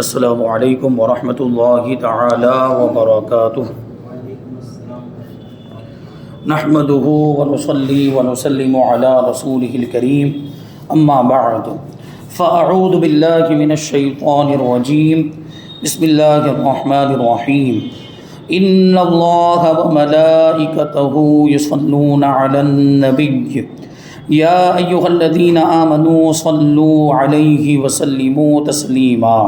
السلام علیکم ورحمۃ اللہ تعالی وبرکاتہ۔ نحمده ونصلي ونسلم على رسوله الكريم اما بعد فاعوذ باللہ من الشیطان الرجیم بسم اللہ الرحمن الرحیم ان اللہ وملائکته یصلون علی النبی یا ایہا الذین آمنوا صلوا علیہ وسلموا تسلیما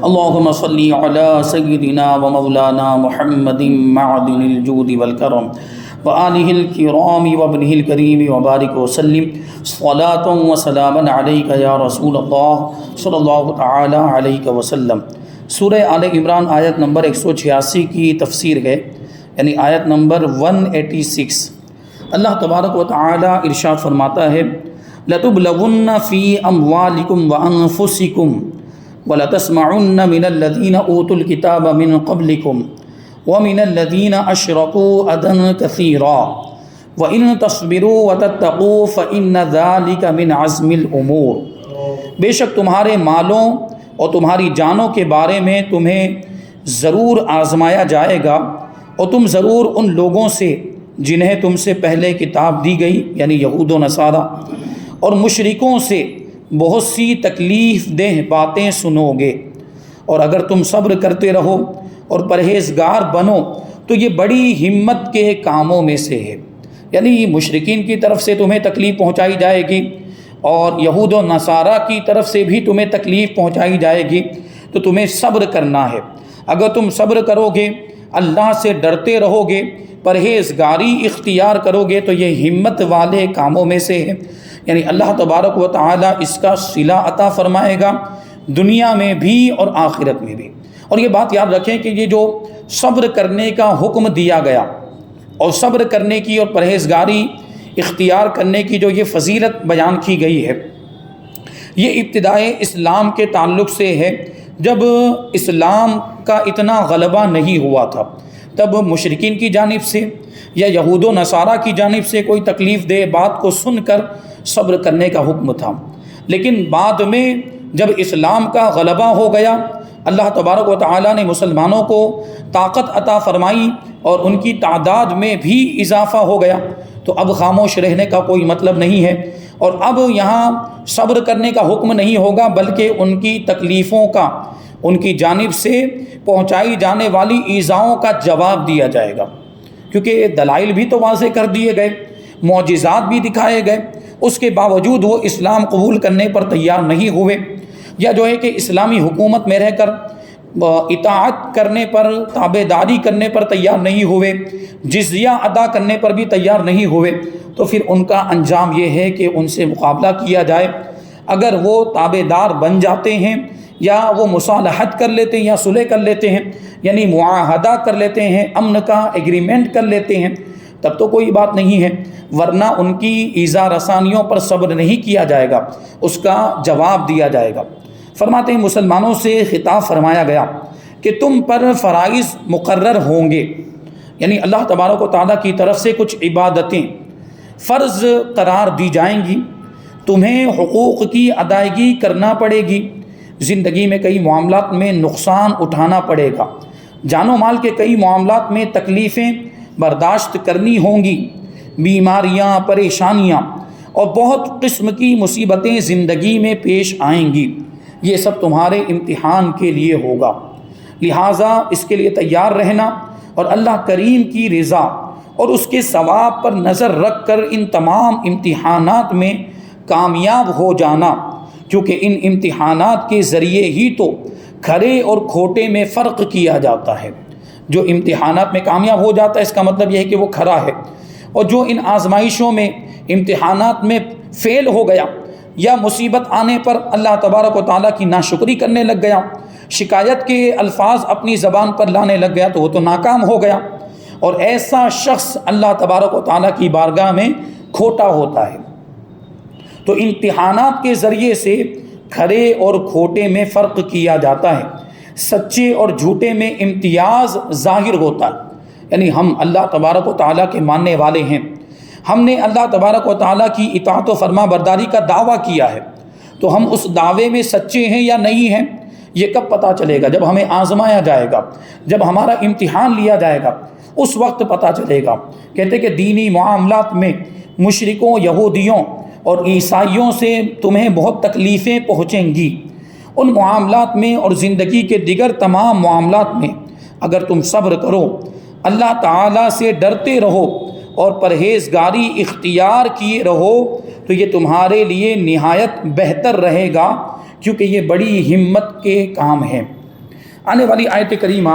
اللهم صل على سيدنا ومولانا محمد معدن الجود والكرم وآله الكرام وابنه الكريم وبارك وسلم صلاة وسلاما عليك يا رسول الله صلی اللہ تعالی علیہ وسلم۔ سورہ آل عمران آیت نمبر 186 کی تفسیر ہے، یعنی آیت نمبر 186۔ اللہ تبارک و تعالی ارشاد فرماتا ہے لَتُبْلَوُنَّ فِي أَمْوَالِكُمْ وَأَنفُسِكُمْ وَلَتَسْمَعُنَّ مِنَ الَّذِينَ أُوتُوا الْكِتَابَ مِنْ قَبْلِكُمْ وَمِنَ الَّذِينَ أَشْرَكُوا أَذًى كَثِيرًا وَإِن تَصْبِرُوا وَتَتَّقُوا فَإِنَّ ذَلِكَ مِنْ عَزْمِ الْأُمُورِ۔ بے شک تمہارے مالوں اور تمہاری جانوں کے بارے میں تمہیں ضرور آزمایا جائے گا، اور تم ضرور ان لوگوں سے جنہیں تم سے پہلے کتاب دی گئی، یعنی یہود و نصارہ، اور مشرکوں سے بہت سی تکلیف دہ باتیں سنو گے، اور اگر تم صبر کرتے رہو اور پرہیزگار بنو تو یہ بڑی ہمت کے کاموں میں سے ہے۔ یعنی مشرکین کی طرف سے تمہیں تکلیف پہنچائی جائے گی اور یہود و نصارہ کی طرف سے بھی تمہیں تکلیف پہنچائی جائے گی، تو تمہیں صبر کرنا ہے۔ اگر تم صبر کرو گے، اللہ سے ڈرتے رہو گے، پرہیزگاری اختیار کرو گے تو یہ ہمت والے کاموں میں سے ہے، یعنی اللہ تبارک و تعالی اس کا صلہ عطا فرمائے گا دنیا میں بھی اور آخرت میں بھی۔ اور یہ بات یاد رکھیں کہ یہ جو صبر کرنے کا حکم دیا گیا اور صبر کرنے کی اور پرہیزگاری اختیار کرنے کی جو یہ فضیلت بیان کی گئی ہے، یہ ابتدائے اسلام کے تعلق سے ہے۔ جب اسلام کا اتنا غلبہ نہیں ہوا تھا تب مشرکین کی جانب سے یا یہود و نصارہ کی جانب سے کوئی تکلیف دہ بات کو سن کر صبر کرنے کا حکم تھا، لیکن بعد میں جب اسلام کا غلبہ ہو گیا، اللہ تبارک و تعالیٰ نے مسلمانوں کو طاقت عطا فرمائی اور ان کی تعداد میں بھی اضافہ ہو گیا، تو اب خاموش رہنے کا کوئی مطلب نہیں ہے، اور اب یہاں صبر کرنے کا حکم نہیں ہوگا بلکہ ان کی تکلیفوں کا، ان کی جانب سے پہنچائی جانے والی ایذاؤں کا جواب دیا جائے گا، کیونکہ دلائل بھی تو واضح کر دیے گئے، معجزات بھی دکھائے گئے، اس کے باوجود وہ اسلام قبول کرنے پر تیار نہیں ہوئے، یا جو ہے کہ اسلامی حکومت میں رہ کر اطاعت کرنے پر، تابع داری کرنے پر تیار نہیں ہوئے، جزیہ ادا کرنے پر بھی تیار نہیں ہوئے، تو پھر ان کا انجام یہ ہے کہ ان سے مقابلہ کیا جائے۔ اگر وہ تابع دار بن جاتے ہیں یا وہ مصالحت کر لیتے ہیں یا صلح کر لیتے ہیں، یعنی معاہدہ کر لیتے ہیں، امن کا ایگریمنٹ کر لیتے ہیں، تب تو کوئی بات نہیں ہے، ورنہ ان کی ایذا رسانیوں پر صبر نہیں کیا جائے گا، اس کا جواب دیا جائے گا۔ فرماتے ہیں مسلمانوں سے خطاب فرمایا گیا کہ تم پر فرائض مقرر ہوں گے، یعنی اللہ تبارک و تعالیٰ کی طرف سے کچھ عبادتیں فرض قرار دی جائیں گی، تمہیں حقوق کی ادائیگی کرنا پڑے گی، زندگی میں کئی معاملات میں نقصان اٹھانا پڑے گا، جان و مال کے کئی معاملات میں تکلیفیں برداشت کرنی ہوں گی، بیماریاں، پریشانیاں اور بہت قسم کی مصیبتیں زندگی میں پیش آئیں گی، یہ سب تمہارے امتحان کے لیے ہوگا، لہٰذا اس کے لیے تیار رہنا اور اللہ کریم کی رضا اور اس کے ثواب پر نظر رکھ کر ان تمام امتحانات میں کامیاب ہو جانا، کیونکہ ان امتحانات کے ذریعے ہی تو کھرے اور کھوٹے میں فرق کیا جاتا ہے۔ جو امتحانات میں کامیاب ہو جاتا ہے اس کا مطلب یہ ہے کہ وہ کھرا ہے، اور جو ان آزمائشوں میں، امتحانات میں فیل ہو گیا یا مصیبت آنے پر اللہ تبارک و تعالیٰ کی ناشکری کرنے لگ گیا، شکایت کے الفاظ اپنی زبان پر لانے لگ گیا، تو وہ تو ناکام ہو گیا، اور ایسا شخص اللہ تبارک و تعالیٰ کی بارگاہ میں کھوٹا ہوتا ہے۔ تو امتحانات کے ذریعے سے کھرے اور کھوٹے میں فرق کیا جاتا ہے، سچے اور جھوٹے میں امتیاز ظاہر ہوتا ہے، یعنی ہم اللہ تبارک و تعالیٰ کے ماننے والے ہیں، ہم نے اللہ تبارک و تعالیٰ کی اطاعت و فرما برداری کا دعویٰ کیا ہے، تو ہم اس دعوے میں سچے ہیں یا نہیں ہیں، یہ کب پتہ چلے گا؟ جب ہمیں آزمایا جائے گا، جب ہمارا امتحان لیا جائے گا، اس وقت پتہ چلے گا۔ کہتے کہ دینی معاملات میں مشرکوں، یہودیوں اور عیسائیوں سے تمہیں بہت تکلیفیں پہنچیں گی۔ ان معاملات میں اور زندگی کے دیگر تمام معاملات میں اگر تم صبر کرو، اللہ تعالیٰ سے ڈرتے رہو اور پرہیزگاری اختیار کیے رہو تو یہ تمہارے لیے نہایت بہتر رہے گا، کیونکہ یہ بڑی ہمت کے کام ہے۔ آنے والی آیت کریمہ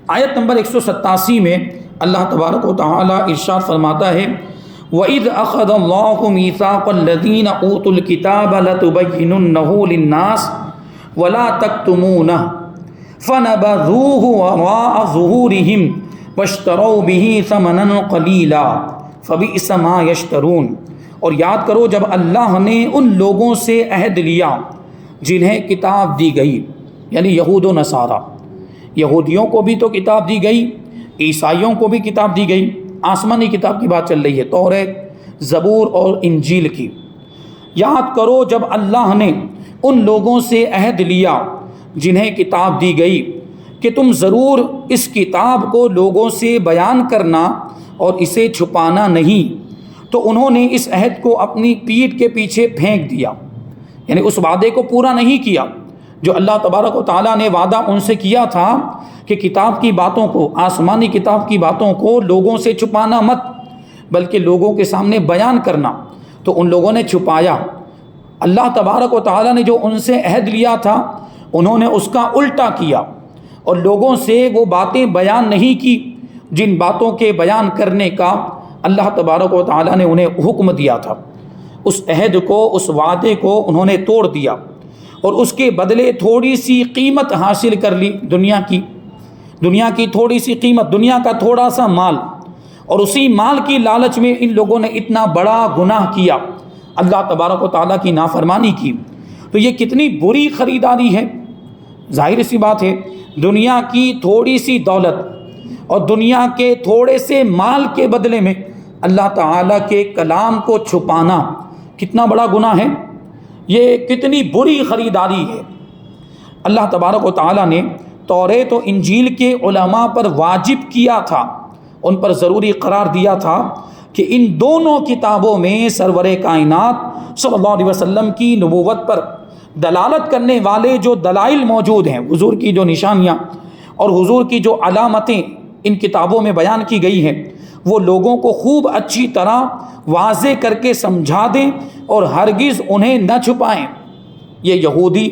آیت نمبر 187 میں اللہ تبارک و تعالیٰ ارشاد فرماتا ہے وَإِذْ أَخَذَ اللَّهُ مِيثَاقَ الَّذِينَ أُوتُوا الْكِتَابَ لَتُبَيِّنُنَّهُ لِلنَّاسِ وَلَا تَكْتُمُونَهُ فَنَبَذُوهُ وَرَاءَ ظُهُورِهِمْ وَاشْتَرَوْا بِهِ ثَمَنًا قَلِيلًا فَبِئْسَ مَا يَشْتَرُونَ۔ اور یاد کرو جب اللہ نے ان لوگوں سے عہد لیا جنہیں کتاب دی گئی، یعنی یہود و نصارہ، یہودیوں کو بھی تو کتاب دی گئی، عیسائیوں کو بھی کتاب دی گئی، آسمانی کتاب کی بات چل رہی ہے، توریت، زبور اور انجیل کی۔ یاد کرو جب اللہ نے ان لوگوں سے عہد لیا جنہیں کتاب دی گئی کہ تم ضرور اس کتاب کو لوگوں سے بیان کرنا اور اسے چھپانا نہیں، تو انہوں نے اس عہد کو اپنی پیٹھ کے پیچھے پھینک دیا، یعنی اس وعدے کو پورا نہیں کیا جو اللہ تبارک و تعالیٰ نے وعدہ ان سے کیا تھا کہ کتاب کی باتوں کو، آسمانی کتاب کی باتوں کو لوگوں سے چھپانا مت بلکہ لوگوں کے سامنے بیان کرنا، تو ان لوگوں نے چھپایا۔ اللہ تبارک و تعالیٰ نے جو ان سے عہد لیا تھا انہوں نے اس کا الٹا کیا اور لوگوں سے وہ باتیں بیان نہیں کی جن باتوں کے بیان کرنے کا اللہ تبارک و تعالیٰ نے انہیں حکم دیا تھا۔ اس عہد کو، اس وعدے کو انہوں نے توڑ دیا اور اس کے بدلے تھوڑی سی قیمت حاصل کر لی، دنیا کی تھوڑی سی قیمت، دنیا کا تھوڑا سا مال، اور اسی مال کی لالچ میں ان لوگوں نے اتنا بڑا گناہ کیا، اللہ تبارک و تعالیٰ کی نافرمانی کی۔ تو یہ کتنی بری خریداری ہے۔ ظاہر سی بات ہے، دنیا کی تھوڑی سی دولت اور دنیا کے تھوڑے سے مال کے بدلے میں اللہ تعالیٰ کے کلام کو چھپانا کتنا بڑا گناہ ہے، یہ کتنی بری خریداری ہے۔ اللہ تبارک و تعالیٰ نے توریت و انجیل کے علماء پر واجب کیا تھا، ان پر ضروری قرار دیا تھا کہ ان دونوں کتابوں میں سرور کائنات صلی اللہ علیہ وسلم کی نبوت پر دلالت کرنے والے جو دلائل موجود ہیں، حضور کی جو نشانیاں اور حضور کی جو علامتیں ان کتابوں میں بیان کی گئی ہیں، وہ لوگوں کو خوب اچھی طرح واضح کر کے سمجھا دیں اور ہرگز انہیں نہ چھپائیں۔ یہ یہودی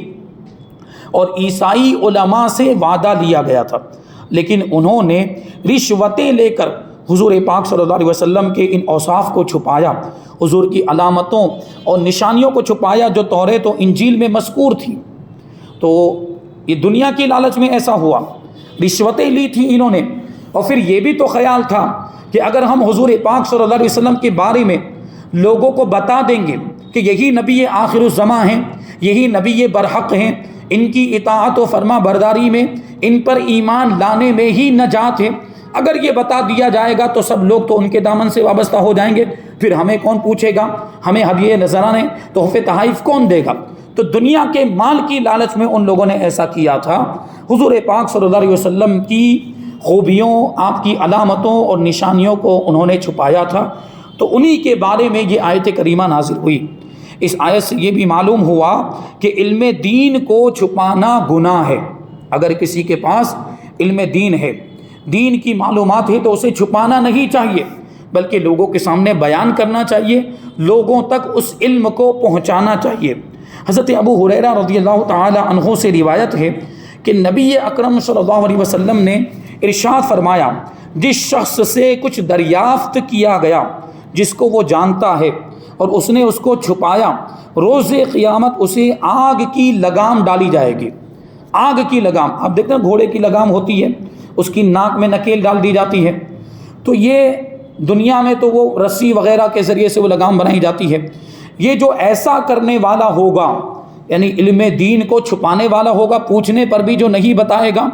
اور عیسائی علماء سے وعدہ لیا گیا تھا، لیکن انہوں نے رشوتیں لے کر حضور پاک صلی اللہ علیہ وسلم کے ان اوصاف کو چھپایا، حضور کی علامتوں اور نشانیوں کو چھپایا جو توریت و انجیل میں مذکور تھی۔ تو یہ دنیا کی لالچ میں ایسا ہوا، رشوتیں لی تھیں انہوں نے، اور پھر یہ بھی تو خیال تھا کہ اگر ہم حضور پاک صلی اللہ علیہ وسلم کے بارے میں لوگوں کو بتا دیں گے کہ یہی نبی آخر الزماں ہیں، یہی نبی برحق ہیں، ان کی اطاعت و فرما برداری میں، ان پر ایمان لانے میں ہی نجات ہے، اگر یہ بتا دیا جائے گا تو سب لوگ تو ان کے دامن سے وابستہ ہو جائیں گے، پھر ہمیں کون پوچھے گا، ہمیں ہدیے نذرانے تحفے تحائف کون دے گا۔ تو دنیا کے مال کی لالچ میں ان لوگوں نے ایسا کیا تھا۔ حضور پاک صلی اللہ علیہ وسلم کی خوبیوں، آپ کی علامتوں اور نشانیوں کو انہوں نے چھپایا تھا، تو انہی کے بارے میں یہ آیت کریمہ نازل ہوئی۔ اس آیت سے یہ بھی معلوم ہوا کہ علم دین کو چھپانا گناہ ہے۔ اگر کسی کے پاس علم دین ہے، دین کی معلومات ہے، تو اسے چھپانا نہیں چاہیے بلکہ لوگوں کے سامنے بیان کرنا چاہیے، لوگوں تک اس علم کو پہنچانا چاہیے۔ حضرت ابو ہریرہ رضی اللہ تعالی عنہ سے روایت ہے کہ نبی اکرم صلی اللہ علیہ وسلم نے ارشاد فرمایا، جس شخص سے کچھ دریافت کیا گیا جس کو وہ جانتا ہے اور اس نے اس کو چھپایا، روز قیامت اسے آگ کی لگام ڈالی جائے گی۔ آگ کی لگام، آپ دیکھتے ہیں گھوڑے کی لگام ہوتی ہے، اس کی ناک میں نکیل ڈال دی جاتی ہے، تو یہ دنیا میں تو وہ رسی وغیرہ کے ذریعے سے وہ لگام بنائی جاتی ہے۔ یہ جو ایسا کرنے والا ہوگا، یعنی علم دین کو چھپانے والا ہوگا، پوچھنے پر بھی جو نہیں بتائے گا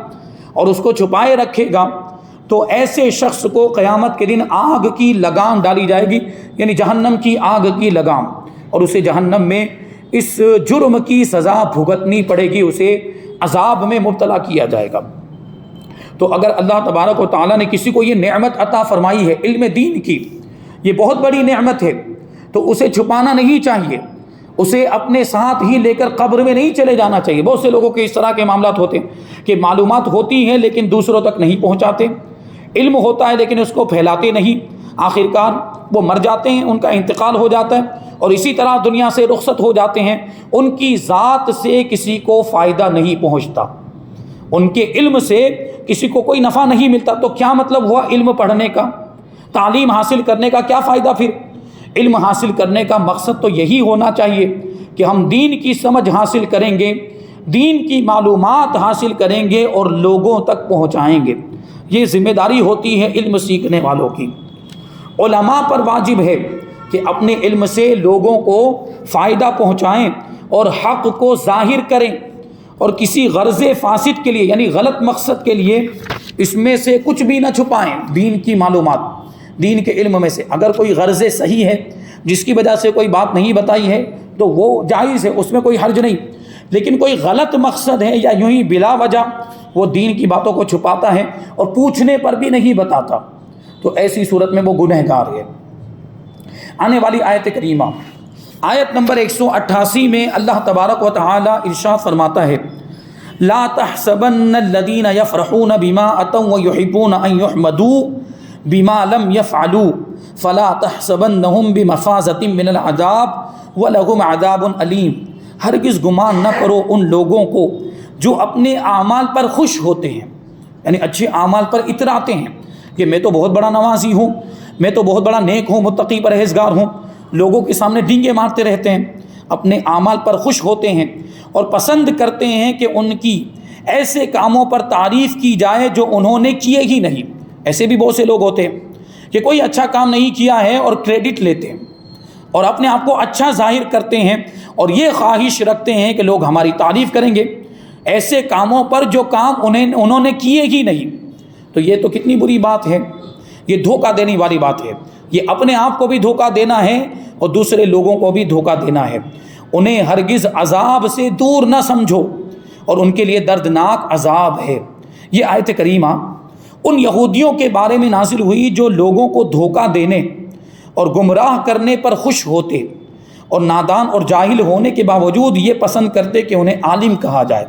اور اس کو چھپائے رکھے گا، تو ایسے شخص کو قیامت کے دن آگ کی لگام ڈالی جائے گی، یعنی جہنم کی آگ کی لگام، اور اسے جہنم میں اس جرم کی سزا بھگتنی پڑے گی، اسے عذاب میں مبتلا کیا جائے گا۔ تو اگر اللہ تبارک و تعالیٰ نے کسی کو یہ نعمت عطا فرمائی ہے علم دین کی، یہ بہت بڑی نعمت ہے، تو اسے چھپانا نہیں چاہیے، اسے اپنے ساتھ ہی لے کر قبر میں نہیں چلے جانا چاہیے۔ بہت سے لوگوں کے اس طرح کے معاملات ہوتے ہیں کہ معلومات ہوتی ہیں لیکن دوسروں تک نہیں پہنچاتے، علم ہوتا ہے لیکن اس کو پھیلاتے نہیں، آخرکار وہ مر جاتے ہیں، ان کا انتقال ہو جاتا ہے اور اسی طرح دنیا سے رخصت ہو جاتے ہیں، ان کی ذات سے کسی کو فائدہ نہیں پہنچتا، ان کے علم سے کسی کو کوئی نفع نہیں ملتا۔ تو کیا مطلب ہوا علم پڑھنے کا، تعلیم حاصل کرنے کا؟ کیا فائدہ پھر؟ علم حاصل کرنے کا مقصد تو یہی ہونا چاہیے کہ ہم دین کی سمجھ حاصل کریں گے، دین کی معلومات حاصل کریں گے اور لوگوں تک پہنچائیں گے۔ یہ ذمہ داری ہوتی ہے علم سیکھنے والوں کی۔ علماء پر واجب ہے کہ اپنے علم سے لوگوں کو فائدہ پہنچائیں اور حق کو ظاہر کریں، اور کسی غرض فاسد کے لیے یعنی غلط مقصد کے لیے اس میں سے کچھ بھی نہ چھپائیں۔ دین کی معلومات، دین کے علم میں سے اگر کوئی غرض صحیح ہے جس کی وجہ سے کوئی بات نہیں بتائی ہے تو وہ جائز ہے، اس میں کوئی حرج نہیں، لیکن کوئی غلط مقصد ہے یا یوں ہی بلا وجہ وہ دین کی باتوں کو چھپاتا ہے اور پوچھنے پر بھی نہیں بتاتا، تو ایسی صورت میں وہ گنہگار ہے۔ آنے والی آیت کریمہ آیت نمبر 188 میں اللہ تبارک و تعالی ارشاد فرماتا ہے، لا تحسبن الذین یفرحون بما اتوا ویحبون ان یحمدوا بما لم يفعلوا فلا تحسبنهم بمفازۃ من العذاب ولهم عذاب علیم۔ ہرگز گمان نہ کرو ان لوگوں کو جو اپنے اعمال پر خوش ہوتے ہیں، یعنی اچھے اعمال پر اتراتے ہیں کہ میں تو بہت بڑا نمازی ہوں، میں تو بہت بڑا نیک ہوں، متقی پرہیزگار ہوں، لوگوں کے سامنے ڈینگے مارتے رہتے ہیں، اپنے اعمال پر خوش ہوتے ہیں اور پسند کرتے ہیں کہ ان کی ایسے کاموں پر تعریف کی جائے جو انہوں نے کیے ہی نہیں۔ ایسے بھی بہت سے لوگ ہوتے ہیں کہ کوئی اچھا کام نہیں کیا ہے اور کریڈٹ لیتے ہیں اور اپنے آپ کو اچھا ظاہر کرتے ہیں اور یہ خواہش رکھتے ہیں کہ لوگ ہماری تعریف کریں گے ایسے کاموں پر جو کام انہوں نے کیے ہی نہیں۔ تو یہ تو کتنی بری بات ہے، یہ دھوکہ دینے والی بات ہے، یہ اپنے آپ کو بھی دھوکہ دینا ہے اور دوسرے لوگوں کو بھی دھوکہ دینا ہے۔ انہیں ہرگز عذاب سے دور نہ سمجھو اور ان کے لیے دردناک عذاب ہے۔ یہ آیت کریمہ ان یہودیوں کے بارے میں نازل ہوئی جو لوگوں کو دھوکہ دینے اور گمراہ کرنے پر خوش ہوتے اور نادان اور جاہل ہونے کے باوجود یہ پسند کرتے کہ انہیں عالم کہا جائے،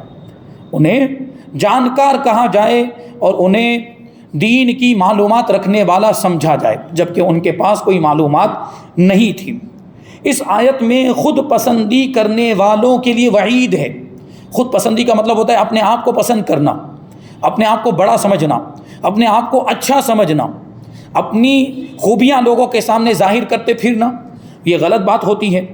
انہیں جانکار کہا جائے اور انہیں دین کی معلومات رکھنے والا سمجھا جائے، جبکہ ان کے پاس کوئی معلومات نہیں تھی۔ اس آیت میں خود پسندی کرنے والوں کے لیے وعید ہے۔ خود پسندی کا مطلب ہوتا ہے اپنے آپ کو پسند کرنا، اپنے آپ کو بڑا سمجھنا، اپنے آپ کو اچھا سمجھنا، اپنی خوبیاں لوگوں کے سامنے ظاہر کرتے پھرنا، یہ غلط بات ہوتی ہے۔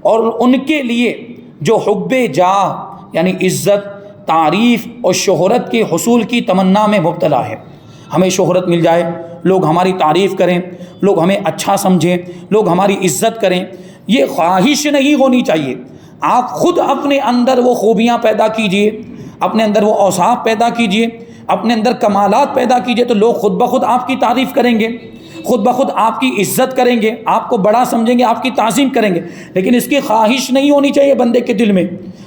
اور ان کے لیے جو حب جاہ یعنی عزت، تعریف اور شہرت کے حصول کی تمنا میں مبتلا ہے، ہمیں شہرت مل جائے، لوگ ہماری تعریف کریں، لوگ ہمیں اچھا سمجھیں، لوگ ہماری عزت کریں، یہ خواہش نہیں ہونی چاہیے۔ آپ خود اپنے اندر وہ خوبیاں پیدا کیجئے، اپنے اندر وہ اوصاف پیدا کیجئے، اپنے اندر کمالات پیدا کیجئے، تو لوگ خود بخود آپ کی تعریف کریں گے، خود بخود آپ کی عزت کریں گے، آپ کو بڑا سمجھیں گے، آپ کی تعظیم کریں گے۔ لیکن اس کی خواہش نہیں ہونی چاہیے بندے کے دل میں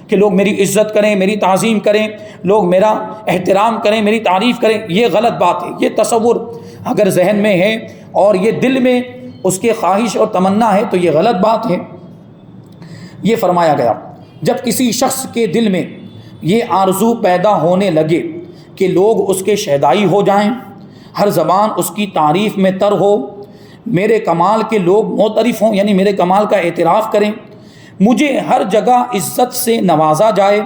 کہ لوگ میری عزت کریں، میری تعظیم کریں، لوگ میرا احترام کریں، میری تعریف کریں، یہ غلط بات ہے۔ یہ تصور اگر ذہن میں ہے اور یہ دل میں اس کے خواہش اور تمنا ہے تو یہ غلط بات ہے۔ یہ فرمایا گیا جب کسی شخص کے دل میں یہ آرزو پیدا ہونے لگے کہ لوگ اس کے شہدائی ہو جائیں، ہر زبان اس کی تعریف میں تر ہو، میرے کمال کے لوگ معترف ہوں یعنی میرے کمال کا اعتراف کریں، مجھے ہر جگہ عزت سے نوازا جائے،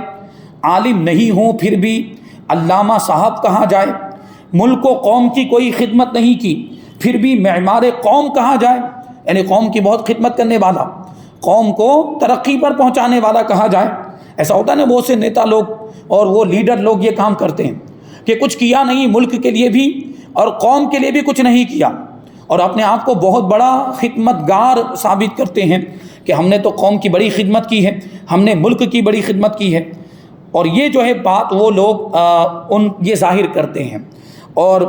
عالم نہیں ہوں پھر بھی علامہ صاحب کہا جائے، ملک و قوم کی کوئی خدمت نہیں کی پھر بھی معمار قوم کہا جائے، یعنی قوم کی بہت خدمت کرنے والا، قوم کو ترقی پر پہنچانے والا کہا جائے۔ ایسا ہوتا ہے نا، بہت سے نیتا لوگ اور وہ لیڈر لوگ یہ کام کرتے ہیں کہ کچھ کیا نہیں ملک کے لیے بھی اور قوم کے لیے بھی کچھ نہیں کیا، اور اپنے آپ کو بہت بڑا خدمتگار ثابت کرتے ہیں کہ ہم نے تو قوم کی بڑی خدمت کی ہے، ہم نے ملک کی بڑی خدمت کی ہے۔ اور یہ جو ہے بات وہ لوگ یہ ظاہر کرتے ہیں اور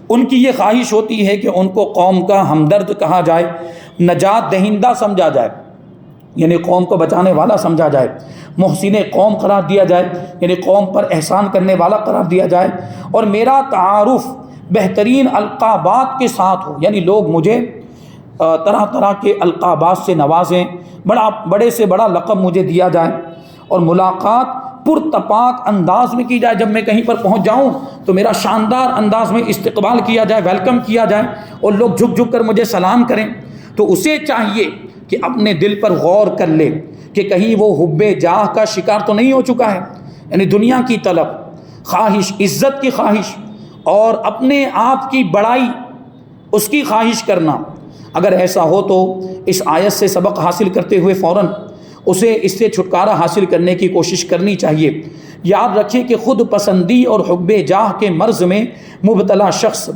ان کی یہ خواہش ہوتی ہے کہ ان کو قوم کا ہمدرد کہا جائے، نجات دہندہ سمجھا جائے، یعنی قوم کو بچانے والا سمجھا جائے، محسن قوم قرار دیا جائے یعنی قوم پر احسان کرنے والا قرار دیا جائے، اور میرا تعارف بہترین القابات کے ساتھ ہو، یعنی لوگ مجھے طرح طرح کے القابات سے نوازیں، بڑے سے بڑا لقب مجھے دیا جائے، اور ملاقات پرتپاک انداز میں کی جائے، جب میں کہیں پر پہنچ جاؤں تو میرا شاندار انداز میں استقبال کیا جائے، ویلکم کیا جائے، اور لوگ جھک جھک کر مجھے سلام کریں۔ تو اسے چاہیے کہ اپنے دل پر غور کر لے کہ کہیں وہ حب جاہ کا شکار تو نہیں ہو چکا ہے، یعنی دنیا کی طلب، خواہش، عزت کی خواہش اور اپنے آپ کی بڑائی اس کی خواہش کرنا۔ اگر ایسا ہو تو اس آیت سے سبق حاصل کرتے ہوئے فوراً اسے اس سے چھٹکارا حاصل کرنے کی کوشش کرنی چاہیے۔ یاد رکھیں کہ خود پسندی اور حب جاہ کے مرض میں مبتلا شخص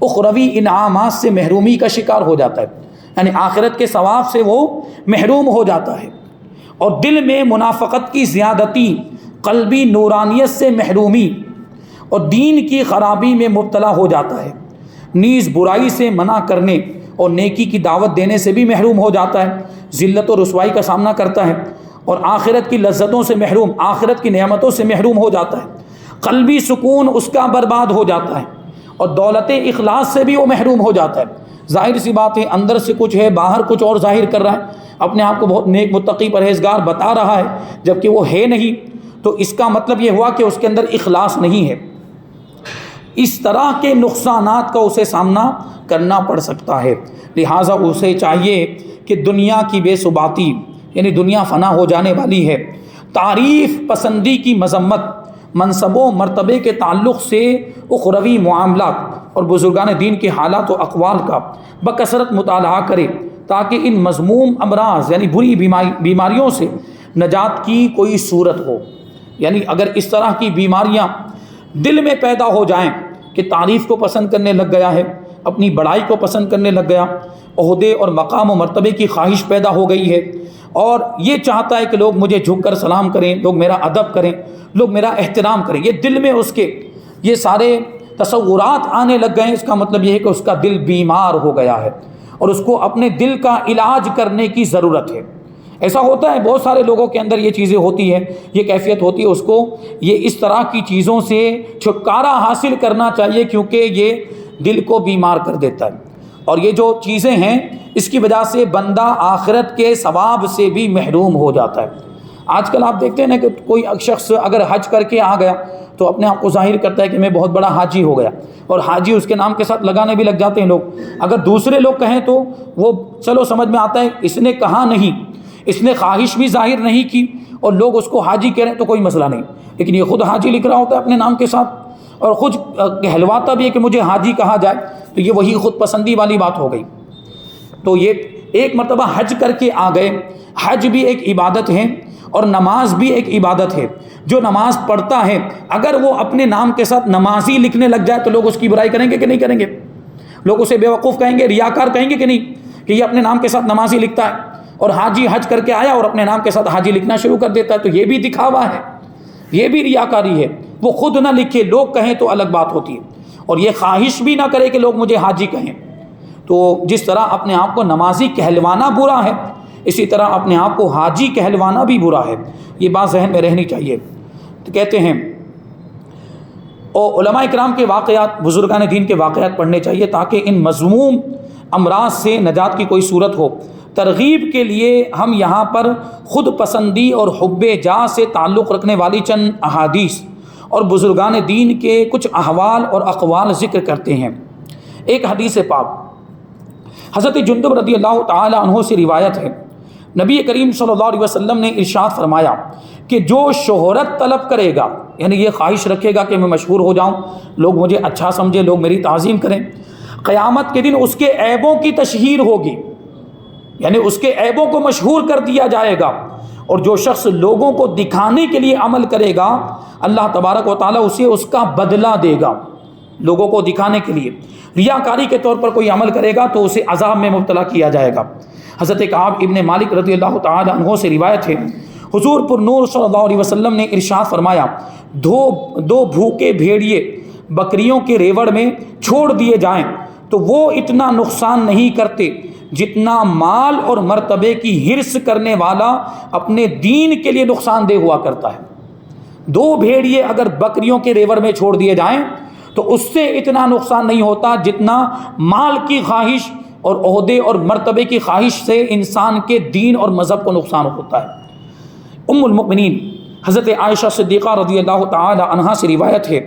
اخروی انعامات سے محرومی کا شکار ہو جاتا ہے، یعنی آخرت کے ثواب سے وہ محروم ہو جاتا ہے، اور دل میں منافقت کی زیادتی، قلبی نورانیت سے محرومی اور دین کی خرابی میں مبتلا ہو جاتا ہے، نیز برائی سے منع کرنے اور نیکی کی دعوت دینے سے بھی محروم ہو جاتا ہے، ذلت و رسوائی کا سامنا کرتا ہے، اور آخرت کی لذتوں سے محروم، آخرت کی نعمتوں سے محروم ہو جاتا ہے، قلبی سکون اس کا برباد ہو جاتا ہے، اور دولت اخلاص سے بھی وہ محروم ہو جاتا ہے۔ ظاہر سی بات ہے، اندر سے کچھ ہے، باہر کچھ اور ظاہر کر رہا ہے، اپنے آپ کو بہت نیک، متقی، پرہیزگار بتا رہا ہے، جبکہ وہ ہے نہیں، تو اس کا مطلب یہ ہوا کہ اس کے اندر اخلاص نہیں ہے۔ اس طرح کے نقصانات کا اسے سامنا کرنا پڑ سکتا ہے، لہٰذا اسے چاہیے کہ دنیا کی بے ثباتی، یعنی دنیا فنا ہو جانے والی ہے، تعریف پسندی کی مذمت، منصب و مرتبے کے تعلق سے اخروی معاملات اور بزرگان دین کے حالات و اقوال کا بکثرت مطالعہ کرے، تاکہ ان مذموم امراض یعنی بری بیماریوں سے نجات کی کوئی صورت ہو۔ یعنی اگر اس طرح کی بیماریاں دل میں پیدا ہو جائیں کہ تعریف کو پسند کرنے لگ گیا ہے، اپنی بڑائی کو پسند کرنے لگ گیا، عہدے اور مقام و مرتبے کی خواہش پیدا ہو گئی ہے، اور یہ چاہتا ہے کہ لوگ مجھے جھک کر سلام کریں، لوگ میرا ادب کریں، لوگ میرا احترام کریں، یہ دل میں اس کے یہ سارے تصورات آنے لگ گئے ہیں، اس کا مطلب یہ ہے کہ اس کا دل بیمار ہو گیا ہے، اور اس کو اپنے دل کا علاج کرنے کی ضرورت ہے۔ ایسا ہوتا ہے، بہت سارے لوگوں کے اندر یہ چیزیں ہوتی ہیں، یہ کیفیت ہوتی ہے، اس کو یہ اس طرح کی چیزوں سے چھٹکارا حاصل کرنا چاہیے، کیونکہ یہ دل کو بیمار کر دیتا ہے، اور یہ جو چیزیں ہیں اس کی وجہ سے بندہ آخرت کے ثواب سے بھی محروم ہو جاتا ہے۔ آج کل آپ دیکھتے ہیں نا کہ کوئی شخص اگر حج کر کے آ گیا تو اپنے آپ کو ظاہر کرتا ہے کہ میں بہت بڑا حاجی ہو گیا، اور حاجی اس کے نام کے ساتھ لگانے بھی لگ جاتے ہیں لوگ۔ اگر دوسرے لوگ کہیں تو وہ چلو سمجھ میں آتا ہے، اس نے کہا نہیں، اس نے خواہش بھی ظاہر نہیں کی، اور لوگ اس کو حاجی کہہ رہے ہیں تو کوئی مسئلہ نہیں، لیکن یہ خود حاجی لکھ رہا ہوتا ہے اپنے نام کے ساتھ، اور خود کہلواتا بھی ہے کہ مجھے حاجی کہا جائے، تو یہ وہی خود پسندی والی بات ہو گئی۔ تو یہ ایک مرتبہ حج کر کے آ گئے، حج بھی ایک عبادت ہے اور نماز بھی ایک عبادت ہے۔ جو نماز پڑھتا ہے اگر وہ اپنے نام کے ساتھ نمازی لکھنے لگ جائے تو لوگ اس کی برائی کریں گے کہ نہیں کریں گے؟ لوگ اسے بیوقوف کہیں گے، ریاکار کہیں گے کہ نہیں، کہ یہ اپنے نام کے ساتھ نمازی لکھتا ہے، اور حاجی حج کر کے آیا اور اپنے نام کے ساتھ حاجی لکھنا شروع کر دیتا ہے، تو یہ بھی دکھاوا ہے، یہ بھی ریاکاری ہے۔ وہ خود نہ لکھے، لوگ کہیں تو الگ بات ہوتی ہے، اور یہ خواہش بھی نہ کرے کہ لوگ مجھے حاجی کہیں۔ تو جس طرح اپنے آپ کو نمازی کہلوانا برا ہے، اسی طرح اپنے آپ کو حاجی کہلوانا بھی برا ہے، یہ بات ذہن میں رہنی چاہیے۔ تو کہتے ہیں اور علماء کرام کے واقعات، بزرگان دین کے واقعات پڑھنے چاہیے تاکہ ان مذموم امراض سے نجات کی کوئی صورت ہو۔ ترغیب کے لیے ہم یہاں پر خود پسندی اور حب جاہ سے تعلق رکھنے والی چند احادیث اور بزرگان دین کے کچھ احوال اور اقوال ذکر کرتے ہیں۔ ایک حدیث پاک حضرت جندب رضی اللہ تعالی عنہ سے روایت ہے، نبی کریم صلی اللہ علیہ وسلم نے ارشاد فرمایا کہ جو شہرت طلب کرے گا، یعنی یہ خواہش رکھے گا کہ میں مشہور ہو جاؤں، لوگ مجھے اچھا سمجھے، لوگ میری تعظیم کریں، قیامت کے دن اس کے عیبوں کی تشہیر ہوگی، یعنی اس کے عیبوں کو مشہور کر دیا جائے گا۔ اور جو شخص لوگوں کو دکھانے کے لیے عمل کرے گا، اللہ تبارک و تعالیٰ اسے اس کا بدلہ دے گا۔ لوگوں کو دکھانے کے لیے ریاکاری کے طور پر کوئی عمل کرے گا تو اسے عذاب میں مبتلا کیا جائے گا۔ حضرت کعب ابن مالک رضی اللہ تعالی عنہ سے روایت ہے، حضور پر نور صلی اللہ علیہ وسلم نے ارشاد فرمایا، دو بھوکے بھیڑیے بکریوں کے ریوڑ میں چھوڑ دیے جائیں تو وہ اتنا نقصان نہیں کرتے جتنا مال اور مرتبے کی حرص کرنے والا اپنے دین کے لیے نقصان دہ ہوا کرتا ہے۔ 2 بھیڑیے اگر بکریوں کے ریور میں چھوڑ دیے جائیں تو اس سے اتنا نقصان نہیں ہوتا جتنا مال کی خواہش اور عہدے اور مرتبے کی خواہش سے انسان کے دین اور مذہب کو نقصان ہوتا ہے۔ ام المؤمنین حضرت عائشہ صدیقہ رضی اللہ تعالی عنہا سے روایت ہے،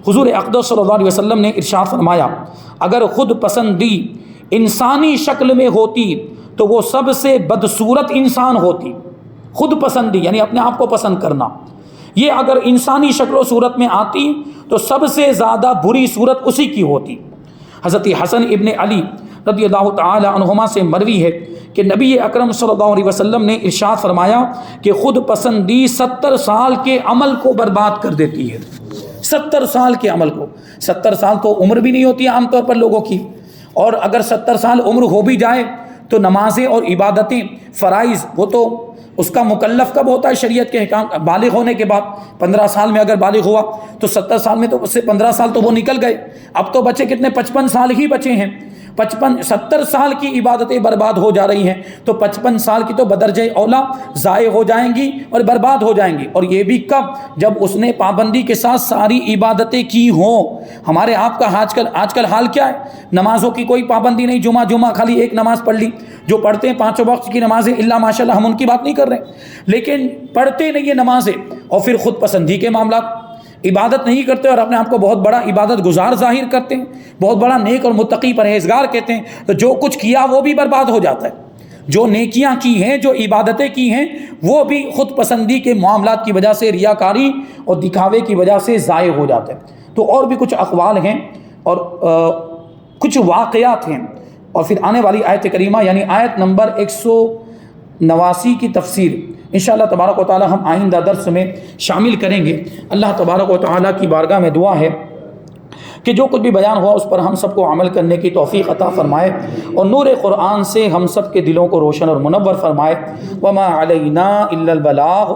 حضور اقدس صلی اللہ علیہ وسلم نے ارشاد فرمایا، اگر خود پسندی انسانی شکل میں ہوتی تو وہ سب سے بدصورت انسان ہوتی۔ خود پسندی یعنی اپنے آپ کو پسند کرنا، یہ اگر انسانی شکل و صورت میں آتی تو سب سے زیادہ بری صورت اسی کی ہوتی۔ حضرت حسن ابن علی رضی اللہ تعالی عنہما سے مروی ہے کہ نبی اکرم صلی اللہ علیہ وسلم نے ارشاد فرمایا کہ خود پسندی 70 سال کے عمل کو برباد کر دیتی ہے۔ 70 سال کے عمل کو، 70 سال تو عمر بھی نہیں ہوتی عام طور پر لوگوں کی، اور اگر 70 سال عمر ہو بھی جائے تو نمازیں اور عبادتیں فرائض وہ تو اس کا مکلف کب ہوتا ہے شریعت کے احکام بالغ ہونے کے بعد، 15 سال میں اگر بالغ ہوا تو 70 سال میں تو اس سے 15 سال تو وہ نکل گئے، اب تو بچے کتنے 55 سال ہی بچے ہیں۔ 70 سال کی عبادتیں برباد ہو جا رہی ہیں تو 55 سال کی تو بدرجہ اولا ضائع ہو جائیں گی اور برباد ہو جائیں گی، اور یہ بھی کب؟ جب اس نے پابندی کے ساتھ ساری عبادتیں کی ہوں۔ ہمارے آپ کا آج کل حال کیا ہے؟ نمازوں کی کوئی پابندی نہیں، جمعہ خالی ایک نماز پڑھ لی، جو پڑھتے ہیں 5 وقت کی نمازیں الا ماشاءاللہ، ہم ان کی بات نہیں کر رہے، لیکن پڑھتے نہیں یہ نمازیں، اور پھر خود پسندی کے معاملات، عبادت نہیں کرتے اور اپنے آپ کو بہت بڑا عبادت گزار ظاہر کرتے ہیں، بہت بڑا نیک اور متقی پرہیزگار کہتے ہیں، تو جو کچھ کیا وہ بھی برباد ہو جاتا ہے۔ جو نیکیاں کی ہیں، جو عبادتیں کی ہیں، وہ بھی خود پسندی کے معاملات کی وجہ سے، ریاکاری اور دکھاوے کی وجہ سے ضائع ہو جاتے ہیں۔ تو اور بھی کچھ اقوال ہیں اور کچھ واقعات ہیں، اور پھر آنے والی آیت کریمہ یعنی آیت نمبر 189 کی تفسیر انشاءاللہ تبارک و تعالی ہم آئندہ درس میں شامل کریں گے۔ اللہ تبارک و تعالی کی بارگاہ میں دعا ہے کہ جو کچھ بھی بیان ہوا اس پر ہم سب کو عمل کرنے کی توفیق عطا فرمائے، اور نور قرآن سے ہم سب کے دلوں کو روشن اور منور فرمائے۔ وما علینا الا البلاغ۔